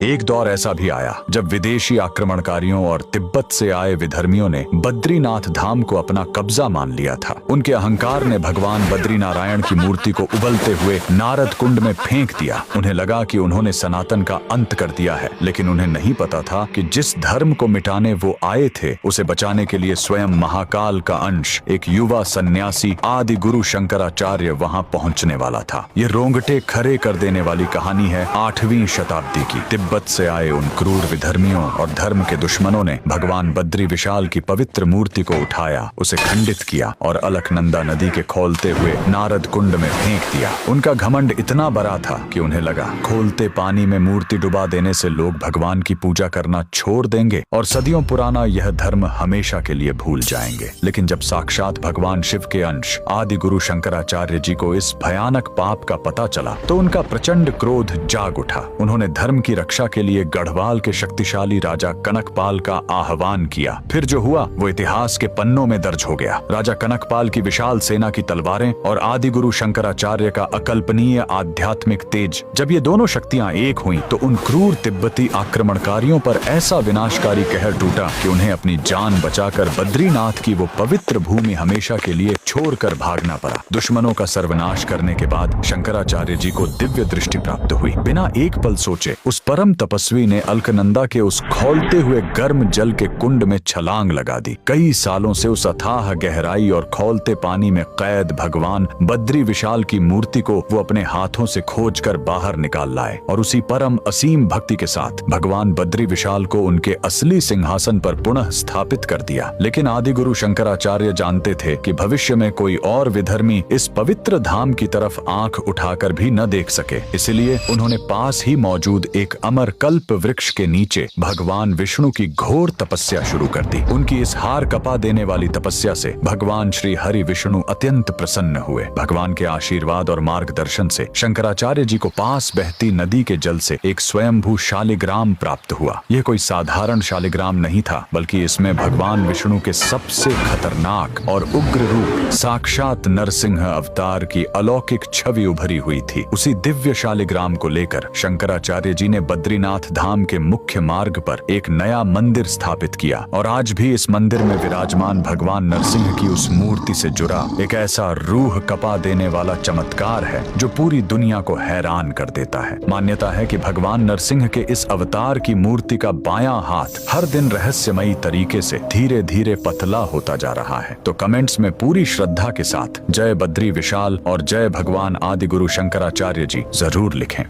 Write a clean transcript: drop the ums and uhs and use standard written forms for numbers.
एक दौर ऐसा भी आया जब विदेशी आक्रमणकारियों और तिब्बत से आए विधर्मियों ने बद्रीनाथ धाम को अपना कब्जा मान लिया था। उनके अहंकार ने भगवान बद्रीनारायण की मूर्ति को उबलते हुए नारद कुंड में फेंक दिया। उन्हें लगा कि उन्होंने सनातन का अंत कर दिया है, लेकिन उन्हें नहीं पता था कि जिस धर्म को मिटाने वो आए थे उसे बचाने के लिए स्वयं महाकाल का अंश एक युवा सन्यासी आदि गुरु शंकराचार्य वहां पहुंचने वाला था। ये रोंगटे खड़े कर देने वाली कहानी है 8वीं शताब्दी की। तिब्बत से आए उन क्रूर विधर्मियों और धर्म के दुश्मनों ने भगवान बद्री विशाल की पवित्र मूर्ति को उठाया, उसे खंडित किया और अलकनंदा नदी के खोलते हुए नारद कुंड में फेंक दिया। उनका घमंड इतना बड़ा था कि उन्हें लगा खोलते पानी में मूर्ति डुबा देने से लोग भगवान की पूजा करना छोड़ देंगे और सदियों पुराना यह धर्म हमेशा के लिए भूल जाएंगे। लेकिन जब साक्षात भगवान शिव के अंश आदि गुरु शंकराचार्य जी को इस भयानक पाप का पता चला तो उनका प्रचंड क्रोध जाग उठा। उन्होंने धर्म की रक्षा के लिए गढ़वाल के शक्तिशाली राजा कनकपाल का आह्वान किया। फिर जो हुआ वो इतिहास के पन्नों में दर्ज हो गया। राजा कनकपाल की विशाल सेना की तलवारें और आदि गुरु शंकराचार्य का अकल्पनीय आध्यात्मिक तेज, जब ये दोनों शक्तियां एक हुईं तो उन क्रूर तिब्बती आक्रमणकारियों पर ऐसा विनाशकारी कहर टूटा कि उन्हें अपनी जान बचाकर बद्रीनाथ की वो पवित्र भूमि हमेशा के लिए छोड़कर भागना पड़ा। दुश्मनों का सर्वनाश करने के बाद शंकराचार्य जी को दिव्य दृष्टि प्राप्त हुई। बिना एक पल सोचे उस परम तपस्वी ने अलकनंदा के उस खौलते हुए गर्म जल के कुंड में छलांग लगा दी। कई सालों से उस अथाह गहराई और खौलते पानी में कैद भगवान बद्री विशाल की मूर्ति को वो अपने हाथों से खोजकर बाहर निकाल लाए और उसी परम असीम भक्ति के साथ भगवान बद्री विशाल को उनके असली सिंहासन पर पुनः स्थापित कर दिया। लेकिन आदि गुरु शंकराचार्य जानते थे कि भविष्य में कोई और विधर्मी इस पवित्र धाम की तरफ आंख उठाकर भी न देख सके, इसलिए उन्होंने पास ही मौजूद एक अमर कल्प वृक्ष के नीचे भगवान विष्णु की घोर तपस्या शुरू कर दी। उनकी इस हार कपा देने वाली तपस्या से भगवान श्री हरि विष्णु अत्यंत प्रसन्न हुए। भगवान के आशीर्वाद और मार्गदर्शन से शंकराचार्य जी को पास बहती नदी के जल से एक स्वयंभू शालिग्राम प्राप्त हुआ। यह कोई साधारण शालिग्राम नहीं था, बल्कि इसमें भगवान विष्णु के सबसे खतरनाक और उग्र रूप साक्षात नरसिंह अवतार की अलौकिक छवि उभरी हुई थी। उसी दिव्य शालिग्राम को लेकर शंकराचार्य जी ने बद्रीनाथ धाम के मुख्य मार्ग पर एक नया मंदिर स्थापित किया और आज भी इस मंदिर में विराजमान भगवान नरसिंह की उस मूर्ति से जुड़ा एक ऐसा रूह कपा देने वाला चमत्कार है जो पूरी दुनिया को हैरान कर देता है। मान्यता है कि भगवान नरसिंह के इस अवतार की मूर्ति का बायां हाथ हर दिन रहस्यमयी तरीके से धीरे धीरे पतला होता जा रहा है। तो कमेंट्स में पूरी श्रद्धा के साथ जय बद्री विशाल और जय भगवान आदि गुरु शंकराचार्य जी जरूर लिखें।